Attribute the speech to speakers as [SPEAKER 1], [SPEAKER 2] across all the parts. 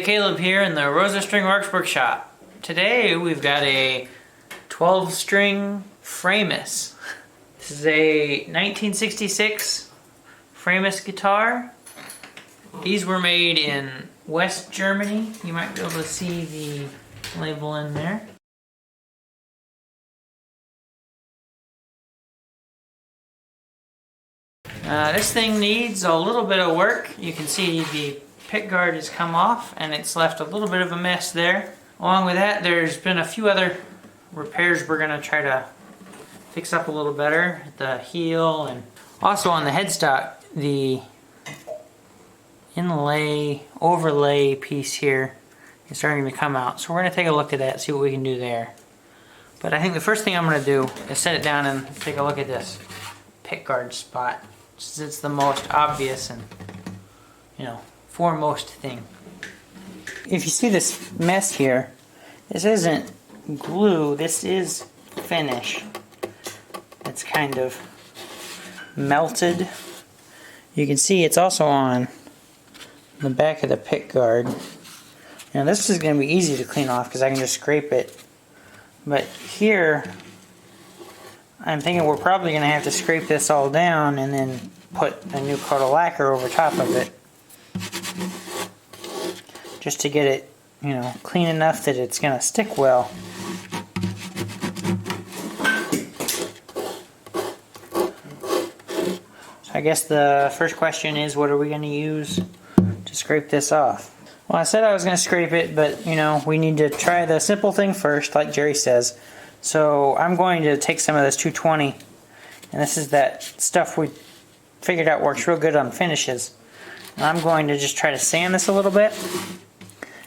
[SPEAKER 1] Hey, Caleb here in the Rosa String Works Workshop. Today we've got a 12-string Framus. This is a 1966 Framus guitar. These were made in West Germany. You might be able to see the label in there. This thing needs a little bit of work. You can see the Pickguard has come off and it's left a little bit of a mess there. Along with that, there's been a few other repairs we're going to try to fix up a little better. The heel, and also on the headstock, the inlay, overlay piece here is starting to come out. So we're going to take a look at that, see what we can do there. But I think the first thing I'm going to do is set it down and take a look at this Pickguard spot. Since it's the most obvious and, foremost thing. If you see this mess here, this isn't glue, this is finish. It's kind of melted. You can see it's also on the back of the Pickguard. Now this is going to be easy to clean off because I can just scrape it. But here, I'm thinking we're probably going to have to scrape this all down and then put a new coat of lacquer over top of it. Just to get it, clean enough that it's going to stick well. So I guess the first question is, what are we going to use to scrape this off? Well, I said I was going to scrape it, but we need to try the simple thing first, like Jerry says. So I'm going to take some of this 220, and this is that stuff we figured out works real good on finishes. And I'm going to just try to sand this a little bit,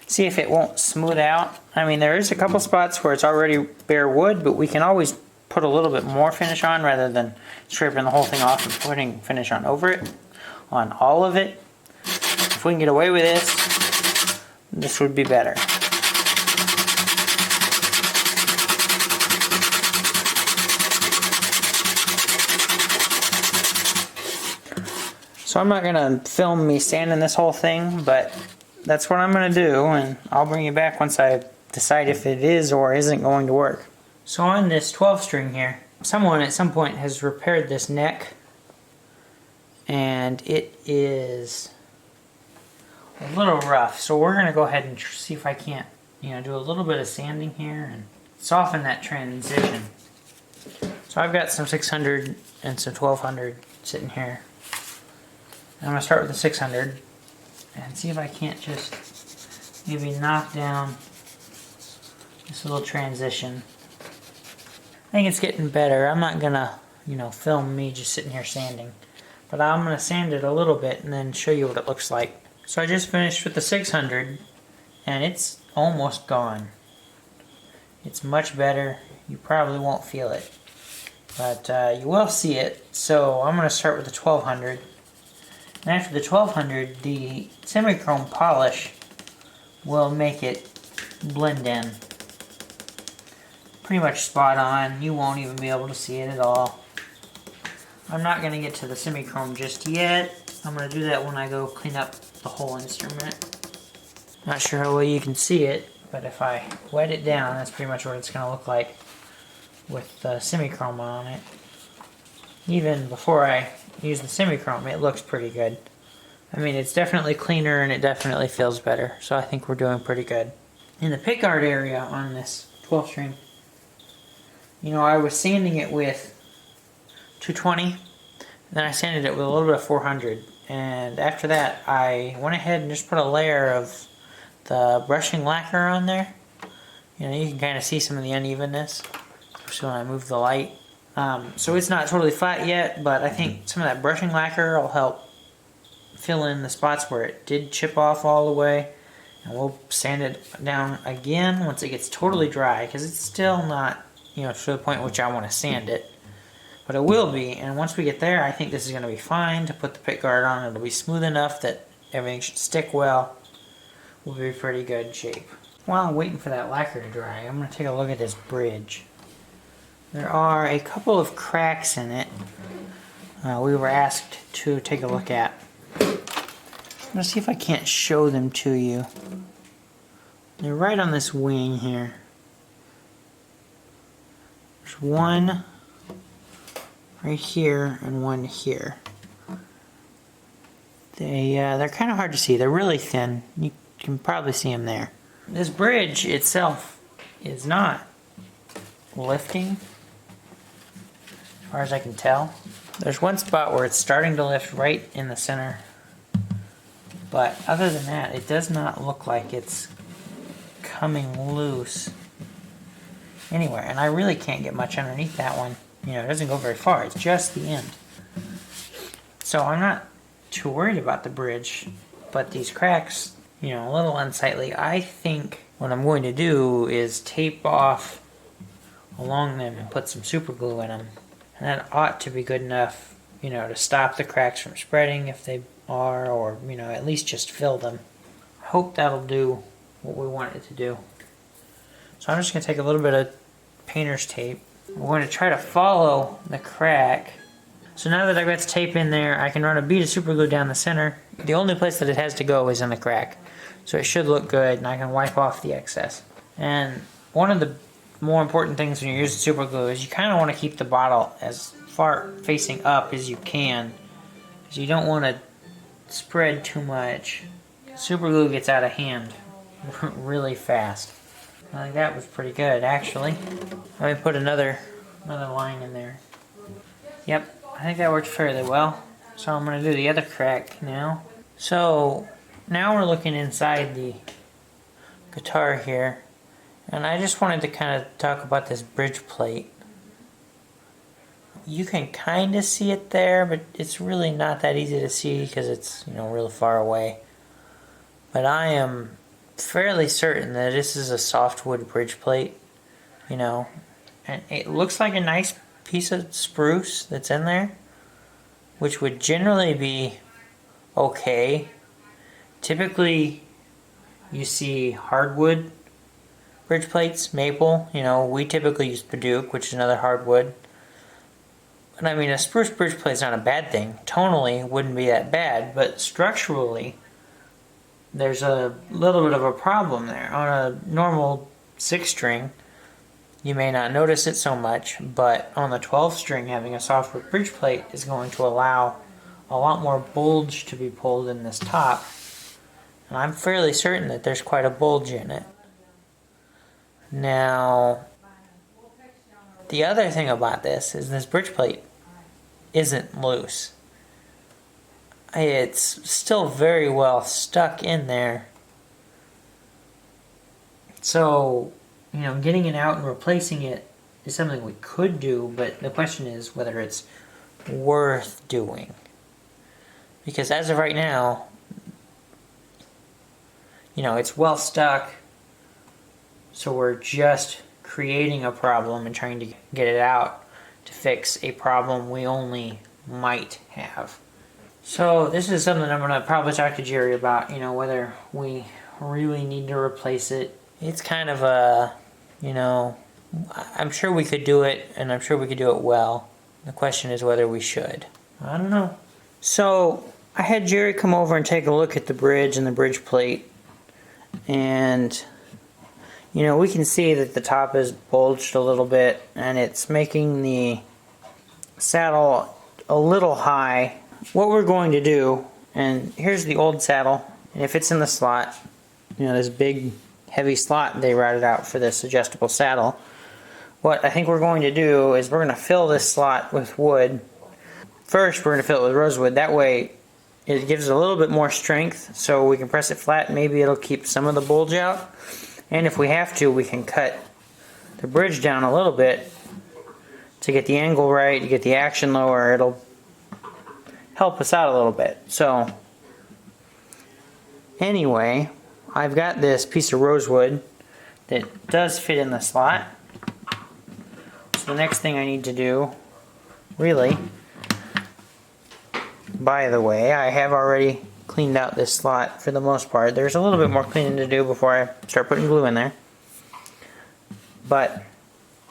[SPEAKER 1] see if it won't smooth out. I mean, there is a couple spots where it's already bare wood, but we can always put a little bit more finish on rather than scraping the whole thing off and putting finish on over it, on all of it. If we can get away with this would be better. So I'm not going to film me sanding this whole thing, but that's what I'm going to do, and I'll bring you back once I decide if it is or isn't going to work. So on this 12 string here, someone at some point has repaired this neck, and it is a little rough. So we're going to go ahead and see if I can't, do a little bit of sanding here and soften that transition. So I've got some 600 and some 1200 sitting here. I'm going to start with the 600 and see if I can't just maybe knock down this little transition. I think it's getting better. I'm not going to, film me just sitting here sanding. But I'm going to sand it a little bit and then show you what it looks like. So I just finished with the 600 and it's almost gone. It's much better. You probably won't feel it, but you will see it. So I'm going to start with the 1200. And after the 1200, the semi-chrome polish will make it blend in. Pretty much spot on. You won't even be able to see it at all. I'm not going to get to the semi-chrome just yet. I'm going to do that when I go clean up the whole instrument. Not sure how well you can see it, but if I wet it down, that's pretty much what it's going to look like with the semi-chrome on it. Even before I use the semi-chrome, it looks pretty good. I mean, it's definitely cleaner and it definitely feels better, so I think we're doing pretty good. In the Pickguard area on this 12 string, I was sanding it with 220, then I sanded it with a little bit of 400, and after that I went ahead and just put a layer of the brushing lacquer on there. You can kind of see some of the unevenness, especially when I move the light. So it's not totally flat yet, but I think some of that brushing lacquer will help fill in the spots where it did chip off all the way. And we'll sand it down again once it gets totally dry, because it's still not, to the point at which I want to sand it. But it will be, and once we get there, I think this is going to be fine to put the Pickguard on. It'll be smooth enough that everything should stick well. We'll be pretty good shape. While I'm waiting for that lacquer to dry, I'm going to take a look at this bridge. There are a couple of cracks in it we were asked to take a look at. I'm going to see if I can't show them to you. They're right on this wing here. There's one right here and one here. They're kind of hard to see. They're really thin. You can probably see them there. This bridge itself is not lifting, as far as I can tell. There's one spot where it's starting to lift right in the center. But other than that, it does not look like it's coming loose anywhere. And I really can't get much underneath that one. You know, it doesn't go very far. It's just the end. So I'm not too worried about the bridge. But these cracks, you know, a little unsightly. I think what I'm going to do is tape off along them and put some super glue in them. And that ought to be good enough, you know, to stop the cracks from spreading if they are, or, you know, at least just fill them. I hope that'll do what we want it to do. So I'm just going to take a little bit of painter's tape. We're going to try to follow the crack. So now that I've got the tape in there, I can run a bead of super glue down the center. The only place that it has to go is in the crack. So it should look good, and I can wipe off the excess. And one of the more important things when you're using super glue is you kind of want to keep the bottle as far facing up as you can, because you don't want to spread too much. Super glue gets out of hand really fast. I think that was pretty good, actually. Let me put another line in there. Yep, I think that worked fairly well. So I'm going to do the other crack now. So now we're looking inside the guitar here. And I just wanted to kind of talk about this bridge plate. You can kind of see it there, but it's really not that easy to see because it's, you know, really far away. But I am fairly certain that this is a softwood bridge plate, you know. And it looks like a nice piece of spruce that's in there, which would generally be okay. Typically, you see hardwood bridge plates, maple, you know, we typically use Padauk, which is another hardwood. And I mean, a spruce bridge plate is not a bad thing. Tonally, it wouldn't be that bad, but structurally, there's a little bit of a problem there. On a normal 6-string, you may not notice it so much, but on the 12-string, having a softwood bridge plate is going to allow a lot more bulge to be pulled in this top. And I'm fairly certain that there's quite a bulge in it. Now, the other thing about this is this bridge plate isn't loose. It's still very well stuck in there. So, you know, getting it out and replacing it is something we could do, but the question is whether it's worth doing. Because as of right now, you know, it's well stuck. So we're just creating a problem and trying to get it out to fix a problem we only might have. So this is something I'm going to probably talk to Jerry about, you know, whether we really need to replace it. It's kind of a, you know, I'm sure we could do it, and I'm sure we could do it well. The question is whether we should. I don't know. So I had Jerry come over and take a look at the bridge and the bridge plate, and you know, we can see that the top is bulged a little bit, and it's making the saddle a little high. What we're going to do, and here's the old saddle, and if it's in the slot, you know, this big heavy slot they routed out for this adjustable saddle. What I think we're going to do is we're going to fill this slot with wood. First, we're going to fill it with rosewood. That way, it gives a little bit more strength, so we can press it flat. Maybe it'll keep some of the bulge out. And if we have to, we can cut the bridge down a little bit to get the angle right, to get the action lower. It'll help us out a little bit. So, anyway, I've got this piece of rosewood that does fit in the slot. So the next thing I need to do, really, by the way, I have already cleaned out this slot for the most part. There's a little bit more cleaning to do before I start putting glue in there. But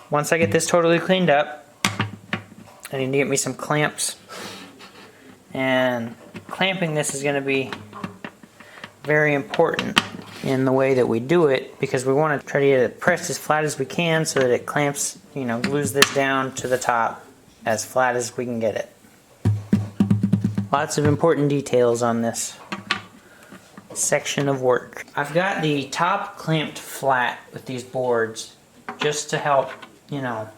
[SPEAKER 1] once I get this totally cleaned up, I need to get me some clamps. And clamping this is going to be very important. in the way that we do it, because we want to try to get it pressed as flat as we can so that it clamps, you know, glues this down to the top as flat as we can get it. Lots of important details on this section of work. I've got the top clamped flat with these boards just to help, you know,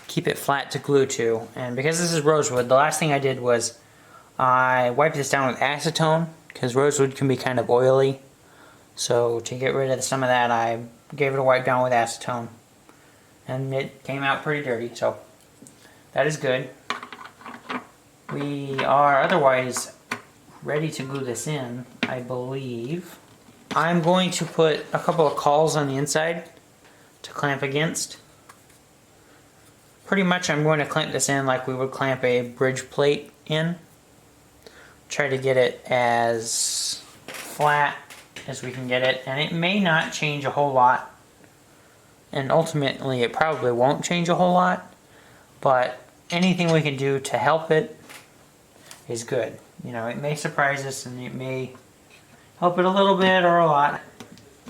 [SPEAKER 1] keep it flat to glue to. And because this is rosewood, the last thing I did was I wiped this down with acetone, because rosewood can be kind of oily. So to get rid of some of that, I gave it a wipe down with acetone, and it came out pretty dirty, so that is good. We are otherwise ready to glue this in, I believe. I'm going to put a couple of cauls on the inside to clamp against. Pretty much I'm going to clamp this in like we would clamp a bridge plate in. Try to get it as flat as we can get it, and it may not change a whole lot, and ultimately it probably won't change a whole lot, but anything we can do to help it is good. You know, it may surprise us and it may help it a little bit or a lot.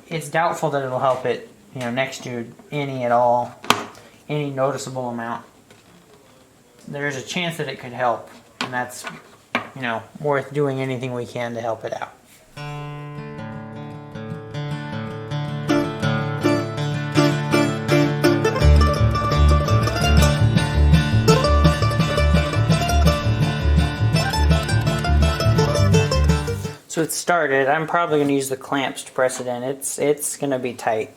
[SPEAKER 1] It's doubtful that it'll help it, you know, next to any at all, any noticeable amount. There's a chance that it could help, and that's, you know, worth doing anything we can to help it out. So it's started. I'm probably going to use the clamps to press it in. It's going to be tight.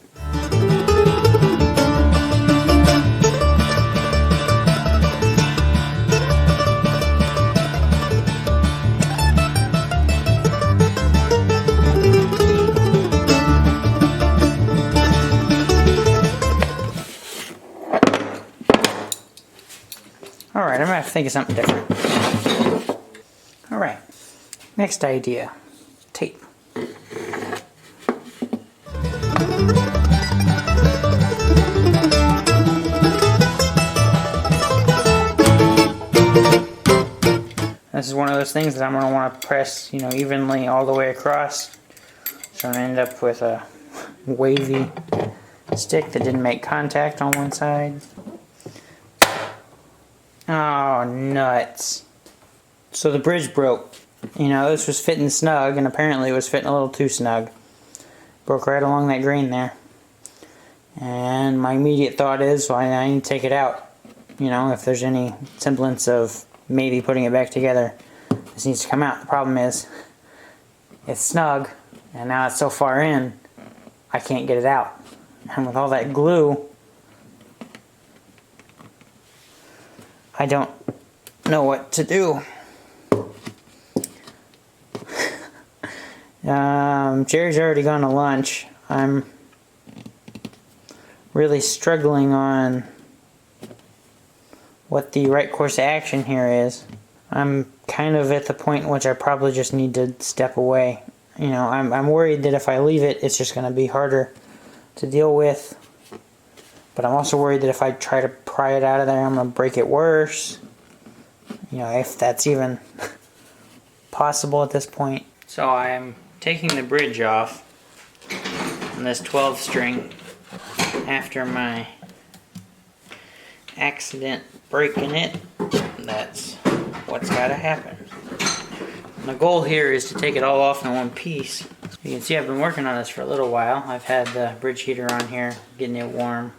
[SPEAKER 1] Alright, I'm going to have to think of something different. Alright, next idea. Tape. This is one of those things that I'm going to want to press, you know, evenly all the way across. So I'm going to end up with a wavy stick that didn't make contact on one side. Oh, nuts. So the bridge broke. You know, this was fitting snug, and apparently it was fitting a little too snug. Broke right along that grain there. And my immediate thought is, well, I need to take it out. You know, if there's any semblance of maybe putting it back together, this needs to come out. The problem is, it's snug, and now it's so far in, I can't get it out. And with all that glue, I don't know what to do. Jerry's already gone to lunch. I'm really struggling on what the right course of action here is. I'm kind of at the point in which I probably just need to step away. You know, I'm worried that if I leave it, it's just going to be harder to deal with. But I'm also worried that if I try to pry it out of there, I'm going to break it worse. You know, if that's even possible at this point. So I'm taking the bridge off on this 12 string after my accident breaking it. That's what's got to happen. And the goal here is to take it all off in one piece. You can see I've been working on this for a little while. I've had the bridge heater on here, getting it warm,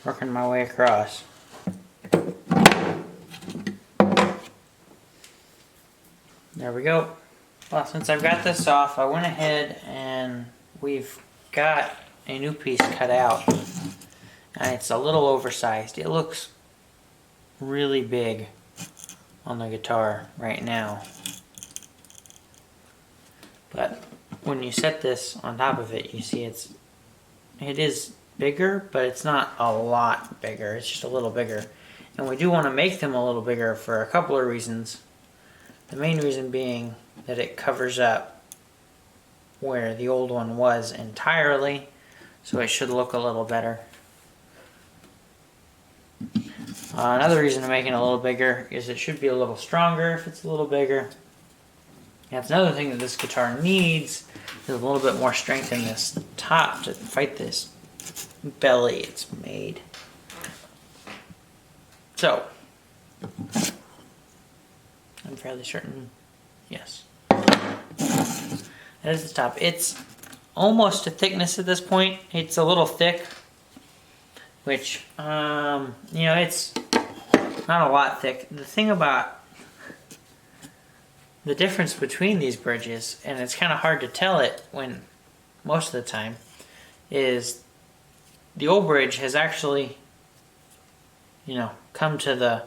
[SPEAKER 1] working my way across. There we go. Well, since I've got this off, I went ahead and we've got a new piece cut out. And it's a little oversized. It looks really big on the guitar right now. But when you set this on top of it, you see it is bigger, but it's not a lot bigger. It's just a little bigger. And we do want to make them a little bigger for a couple of reasons. The main reason being that it covers up where the old one was entirely, so it should look a little better. Another reason to make it a little bigger is it should be a little stronger if it's a little bigger. That's another thing that this guitar needs, is a little bit more strength in this top to fight this belly it's made. So, I'm fairly certain, yes. That is the top. It's almost a thickness at this point. It's a little thick, which, you know, it's not a lot thick. The thing about the difference between these bridges, and it's kind of hard to tell it when most of the time, is the old bridge has actually, you know, come to the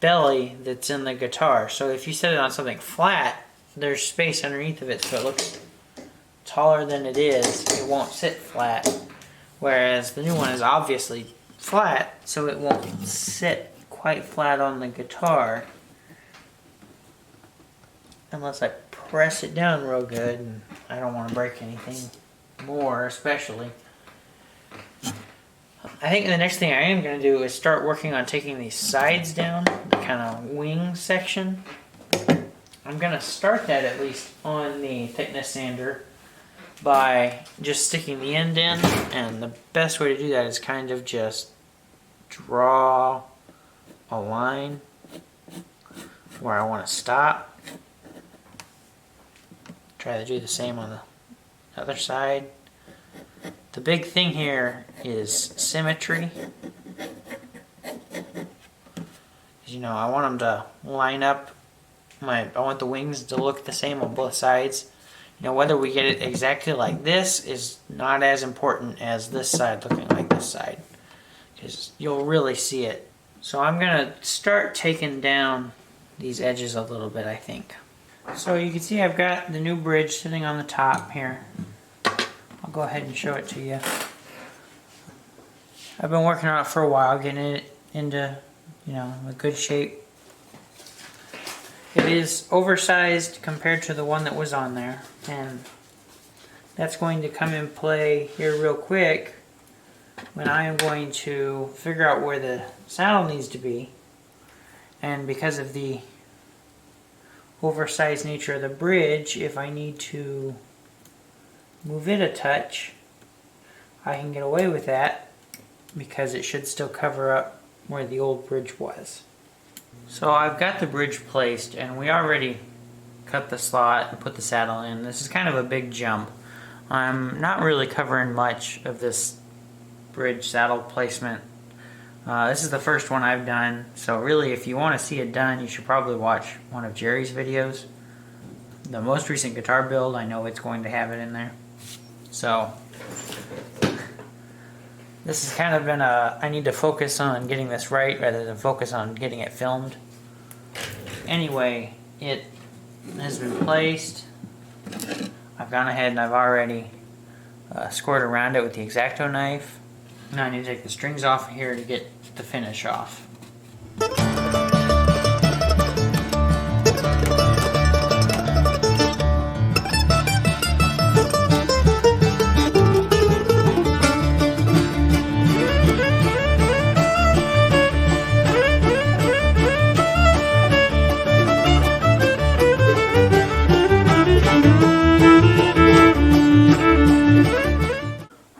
[SPEAKER 1] belly that's in the guitar. So if you set it on something flat, there's space underneath of it so it looks taller than it is. It won't sit flat. Whereas the new one is obviously flat, so it won't sit quite flat on the guitar. Unless I press it down real good, and I don't want to break anything more, especially. I think the next thing I am going to do is start working on taking these sides down, the kind of wing section. I'm going to start that at least on the thickness sander by just sticking the end in, and the best way to do that is kind of just draw a line where I want to stop. Try to do the same on the other side. The big thing here is symmetry. You know, I want them to line up. I want the wings to look the same on both sides. You know, whether we get it exactly like this is not as important as this side looking like this side, because you'll really see it. So I'm going to start taking down these edges a little bit, I think. So you can see I've got the new bridge sitting on the top here. I'll go ahead and show it to you. I've been working on it for a while, getting it into, you know, a good shape. It is oversized compared to the one that was on there, and that's going to come in play here real quick when I am going to figure out where the saddle needs to be. And because of the oversized nature of the bridge, if I need to move it a touch, I can get away with that because it should still cover up where the old bridge was. So I've got the bridge placed, and we already cut the slot and put the saddle in. This is kind of a big jump. I'm not really covering much of this bridge saddle placement. This is the first one I've done, so really if you want to see it done, you should probably watch one of Jerry's videos. The most recent guitar build, I know it's going to have it in there. So this has kind of been I need to focus on getting this right rather than focus on getting it filmed. Anyway, it has been placed. I've gone ahead and I've already scored around it with the X-Acto knife. Now I need to take the strings off of here to get the finish off.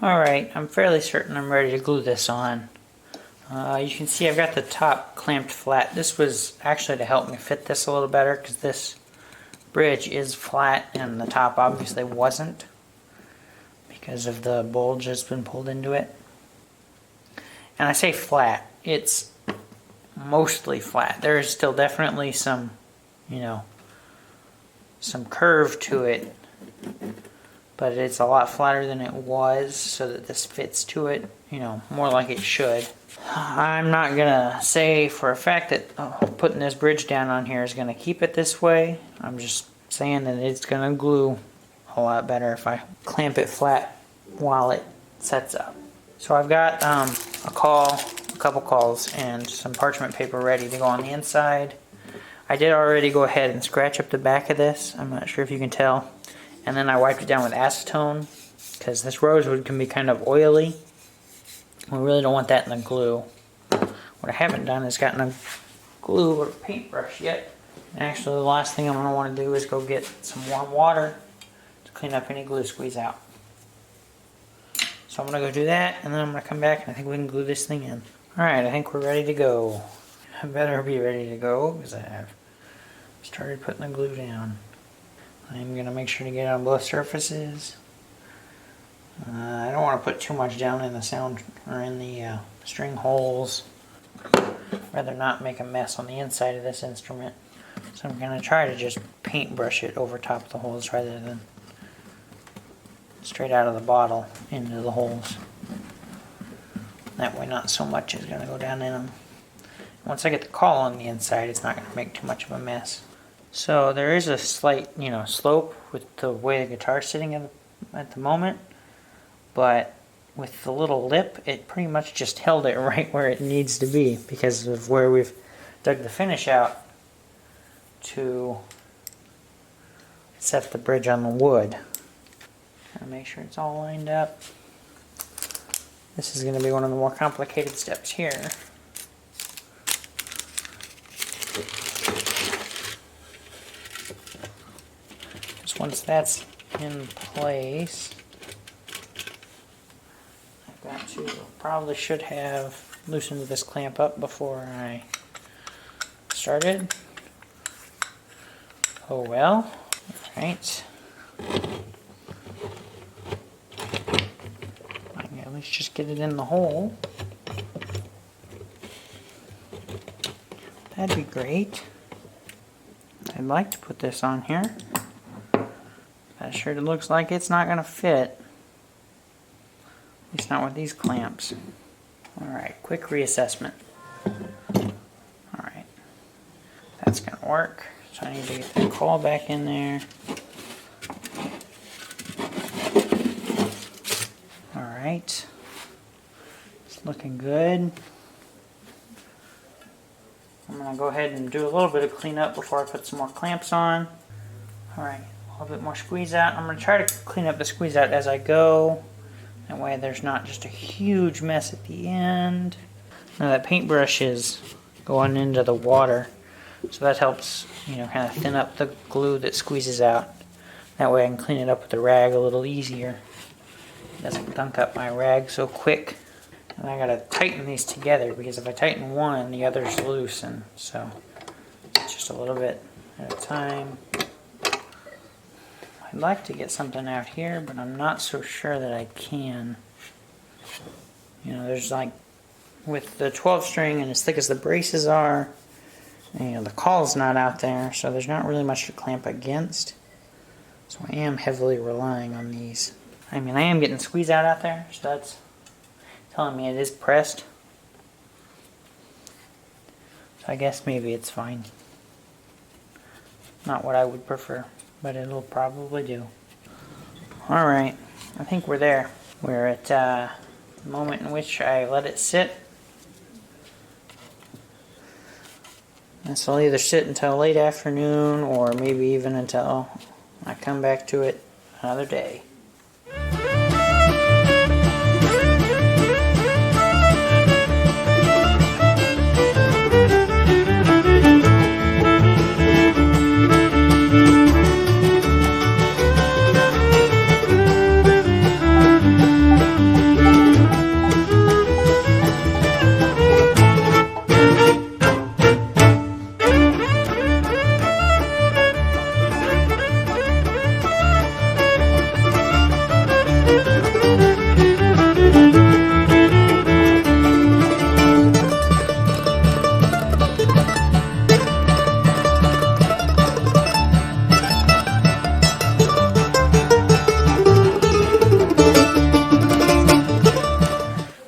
[SPEAKER 1] Alright, I'm fairly certain I'm ready to glue this on. You can see I've got the top clamped flat. This was actually to help me fit this a little better because this bridge is flat and the top obviously wasn't because of the bulge that's been pulled into it. And I say flat, it's mostly flat. There is still definitely some, you know, some curve to it, but it's a lot flatter than it was so that this fits to it, you know, more like it should. I'm not gonna say for a fact that putting this bridge down on here is gonna keep it this way. I'm just saying that it's gonna glue a lot better if I clamp it flat while it sets up. So I've got a couple cauls, and some parchment paper ready to go on the inside. I did already go ahead and scratch up the back of this. I'm not sure if you can tell. And then I wiped it down with acetone because this rosewood can be kind of oily. We really don't want that in the glue. What I haven't done is gotten a glue or a paintbrush yet. Actually, the last thing I'm going to want to do is go get some warm water to clean up any glue squeeze out. So I'm going to go do that, and then I'm going to come back and I think we can glue this thing in. Alright, I think we're ready to go. I better be ready to go because I have started putting the glue down. I'm going to make sure to get it on both surfaces. I don't want to put too much down in the sound or in the string holes. Rather not make a mess on the inside of this instrument. So I'm going to try to just paintbrush it over top of the holes rather than straight out of the bottle into the holes. That way not so much is going to go down in them. Once I get the caul on the inside, it's not going to make too much of a mess. So there is a slight, slope with the way the guitar's sitting at the moment. But with the little lip, it pretty much just held it right where it needs to be because of where we've dug the finish out to set the bridge on the wood. Gotta make sure it's all lined up. This is going to be one of the more complicated steps here. Just once that's in place, I've got to, probably should have loosened this clamp up before I started. Oh well. Alright. Let's just get it in the hole. That'd be great. I'd like to put this on here. That sure looks like it's not going to fit. At least not with these clamps. Alright, quick reassessment. Alright. That's going to work. So I need to get that caul back in there. Alright. It's looking good. I'm going to go ahead and do a little bit of cleanup before I put some more clamps on. Alright, a little bit more squeeze out. I'm going to try to clean up the squeeze out as I go. That way there's not just a huge mess at the end. Now that paintbrush is going into the water, so that helps, kind of thin up the glue that squeezes out. That way I can clean it up with the rag a little easier. It doesn't dunk up my rag so quick. And I gotta tighten these together because if I tighten one, the other's loose, and so it's just a little bit at a time. I'd like to get something out here, but I'm not so sure that I can. There's like, with the 12 string and as thick as the braces are, the caul's not out there, so there's not really much to clamp against. So I am heavily relying on these. I am getting squeeze out there, so that's telling me it is pressed. So I guess maybe it's fine. Not what I would prefer, but it'll probably do. Alright, I think we're there. We're at the moment in which I let it sit. This will either sit until late afternoon or maybe even until I come back to it another day.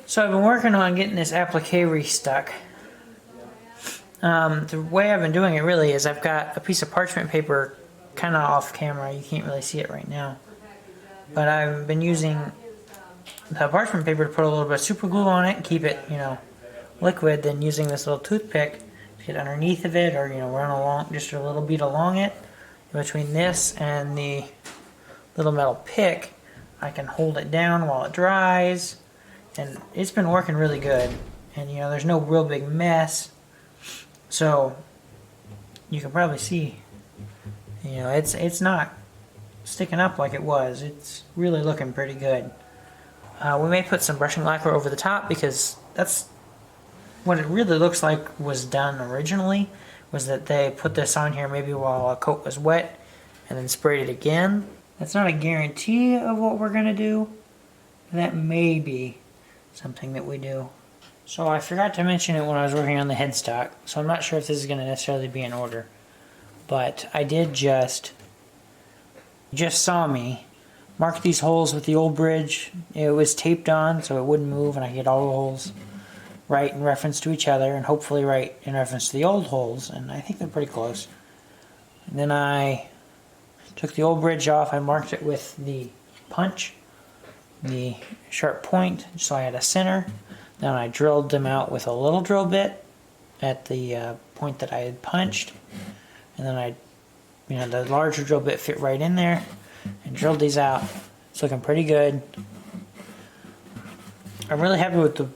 [SPEAKER 1] So I've been working on getting this applique restuck. The way I've been doing it really is I've got a piece of parchment paper kind of off camera. You can't really see it right now. But I've been using the parchment paper to put a little bit of super glue on it and keep it, liquid. Then using this little toothpick to get underneath of it or, run along just a little bit along it. In between this and the little metal pick, I can hold it down while it dries. And it's been working really good. And, there's no real big mess. So, you can probably see, you know, it's not sticking up like it was. It's really looking pretty good. We may put some brushing lacquer over the top because that's what it really looks like was done originally, was that they put this on here maybe while a coat was wet and then sprayed it again. That's not a guarantee of what we're going to do. That may be something that we do. So I forgot to mention it when I was working on the headstock, so I'm not sure if this is going to necessarily be in order. But I did just saw me mark these holes with the old bridge. It was taped on so it wouldn't move, and I get all the holes right in reference to each other, and hopefully right in reference to the old holes, and I think they're pretty close. And then I took the old bridge off. I marked it with the punch, the sharp point, so I had a center. Then I drilled them out with a little drill bit at the point that I had punched, and then the larger drill bit fit right in there and drilled these out. It's looking pretty good. I'm really happy with the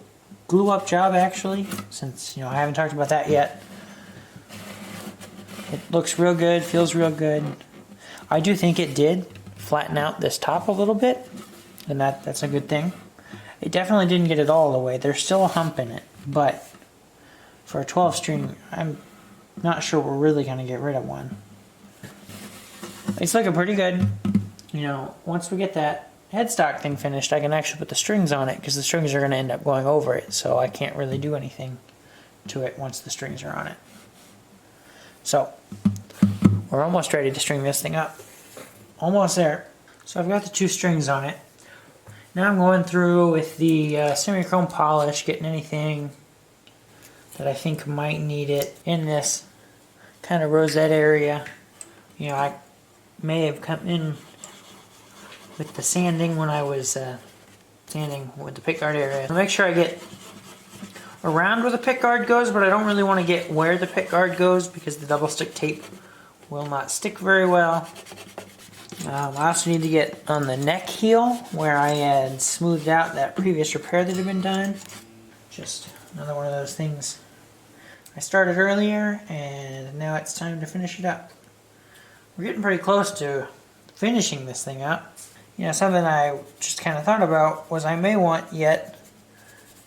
[SPEAKER 1] glue up job, actually, since I haven't talked about that yet. It looks real good, feels real good. I do think it did flatten out this top a little bit, and that's a good thing. It definitely didn't get it all the way. There's still a hump in it, but for a 12 string, I'm not sure we're really going to get rid of one. It's looking pretty good. Once we get that headstock thing finished, I can actually put the strings on it, because the strings are going to end up going over it, so I can't really do anything to it once the strings are on it. So, we're almost ready to string this thing up. Almost there. So I've got the 2 strings on it. Now I'm going through with the semi-chrome polish, getting anything that I think might need it in this kind of rosette area. I may have come in with the sanding when I was sanding with the pickguard area. I'll make sure I get around where the pickguard goes, but I don't really want to get where the pickguard goes because the double stick tape will not stick very well. I also need to get on the neck heel where I had smoothed out that previous repair that had been done. Just another one of those things I started earlier, and now it's time to finish it up. We're getting pretty close to finishing this thing up. Something I just kind of thought about was I may want yet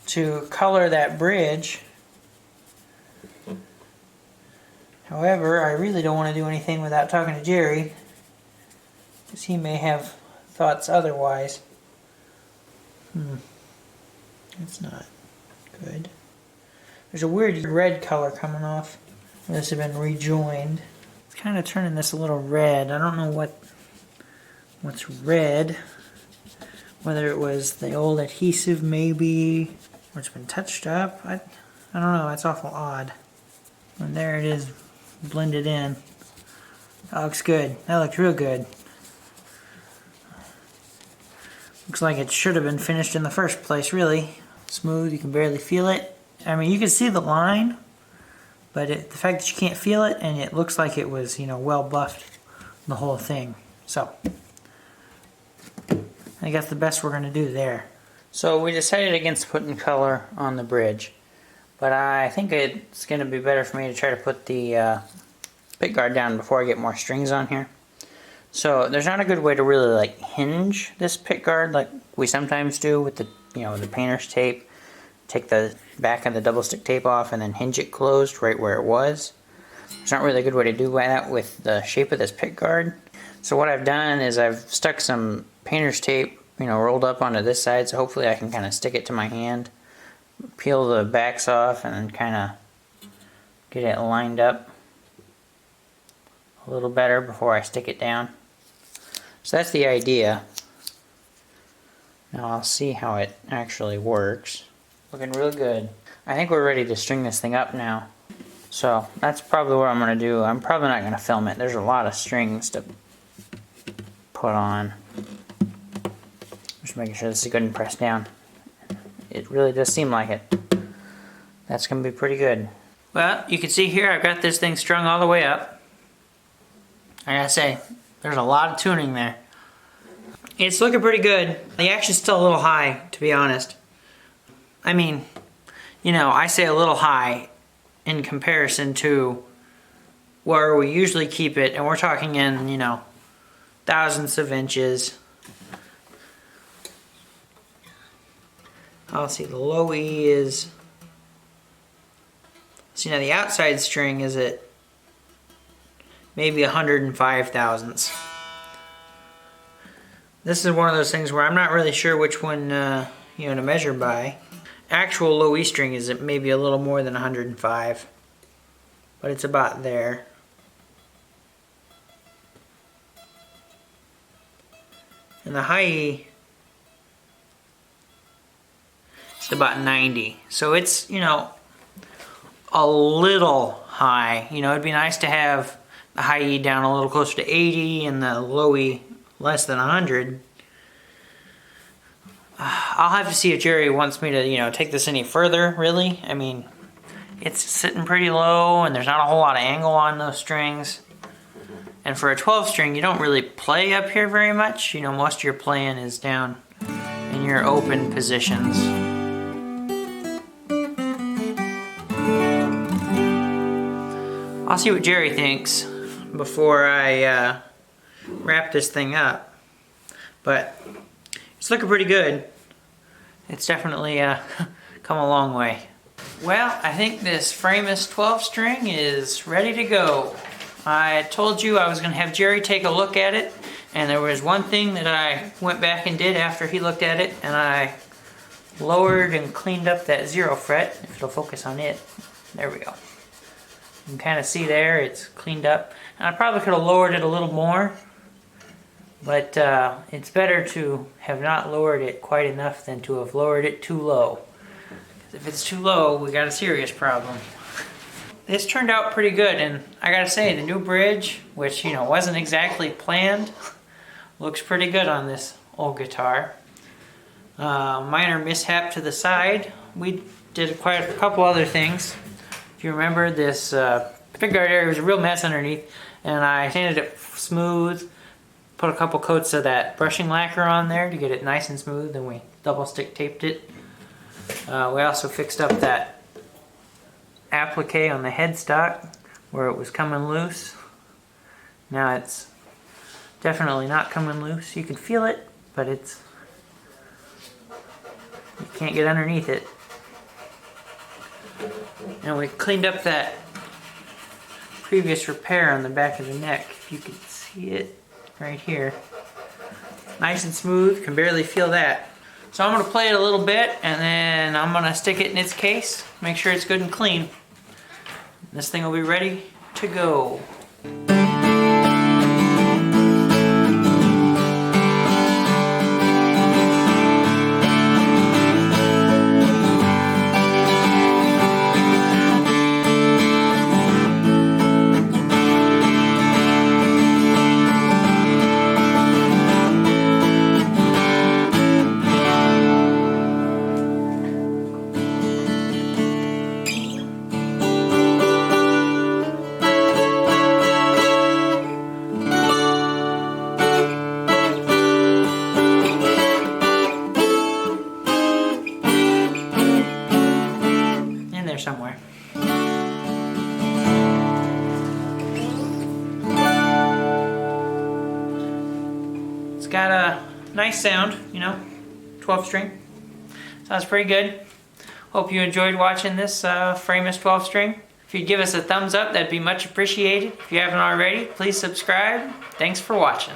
[SPEAKER 1] to color that bridge. However, I really don't want to do anything without talking to Jerry, because he may have thoughts otherwise. That's not good. There's a weird red color coming off. This has been rejoined. It's kind of turning this a little red. I don't know what's red. Whether it was the old adhesive maybe, or it's been touched up. I don't know. It's awful odd. And there it is, blended in. That looks good. That looked real good. Looks like it should have been finished in the first place, really. Smooth, you can barely feel it. I mean, you can see the line, but the fact that you can't feel it, and it looks like it was, well buffed, the whole thing. So, I think that's the best we're going to do there. So we decided against putting color on the bridge, but I think it's going to be better for me to try to put the pickguard down before I get more strings on here. So there's not a good way to really hinge this pickguard like we sometimes do with the the painter's tape. Take the back of the double stick tape off and then hinge it closed right where it was. There's not really a good way to do that with the shape of this pickguard. So what I've done is I've stuck some painter's tape rolled up onto this side, so hopefully I can kind of stick it to my hand, peel the backs off, and then kind of get it lined up a little better before I stick it down. So that's the idea. Now I'll see how it actually works. Looking real good. I think we're ready to string this thing up now. So that's probably what I'm going to do. I'm probably not going to film it. There's a lot of strings to put on. Just making sure this is good and pressed down. It really does seem like it. That's going to be pretty good. Well, you can see here I've got this thing strung all the way up. I gotta say, there's a lot of tuning there. It's looking pretty good. The action's still a little high, to be honest. I mean, I say a little high in comparison to where we usually keep it, and we're talking in, you know, thousandths of inches. I'll see the low E is, see now the outside string is at maybe 105 thousandths. This is one of those things where I'm not really sure which one you know, to measure by. Actual low E string is at maybe a little more than 105, but it's about there. And the high E, it's about 90. So it's, you know, a little high. You know, it'd be nice to have the high E down a little closer to 80 and the low E less than 100. I'll have to see if Jerry wants me to, you know, take this any further, really. I mean, it's sitting pretty low and there's not a whole lot of angle on those strings. And for a 12 string, you don't really play up here very much. You know, most of your playing is down in your open positions. I'll see what Jerry thinks before I wrap this thing up. But it's looking pretty good. It's definitely come a long way. Well, I think this Framus 12 string is ready to go. I told you I was going to have Jerry take a look at it, and there was one thing that I went back and did after he looked at it, and I lowered and cleaned up that 0 fret, if it'll focus on it. There we go. You can kind of see there, it's cleaned up. And I probably could have lowered it a little more, but it's better to have not lowered it quite enough than to have lowered it too low. Because if it's too low, we got a serious problem. This turned out pretty good, and I gotta say, the new bridge, which, you know, wasn't exactly planned, looks pretty good on this old guitar. Minor mishap to the side. We did quite a couple other things. If you remember, this pickguard area was a real mess underneath, and I sanded it smooth, put a couple coats of that brushing lacquer on there to get it nice and smooth, and we double stick taped it. We also fixed up that applique on the headstock where it was coming loose. Now it's definitely not coming loose. You can feel it, but it's, you can't get underneath it. And we cleaned up that previous repair on the back of the neck. If you can see it right here. Nice and smooth, can barely feel that. So I'm going to play it a little bit, and then I'm going to stick it in its case, make sure it's good and clean. This thing will be ready to go. Somewhere. It's got a nice sound, you know, 12 string. Sounds pretty good. Hope you enjoyed watching this Framus 12 string. If you'd give us a thumbs up, that'd be much appreciated. If you haven't already, please subscribe. Thanks for watching.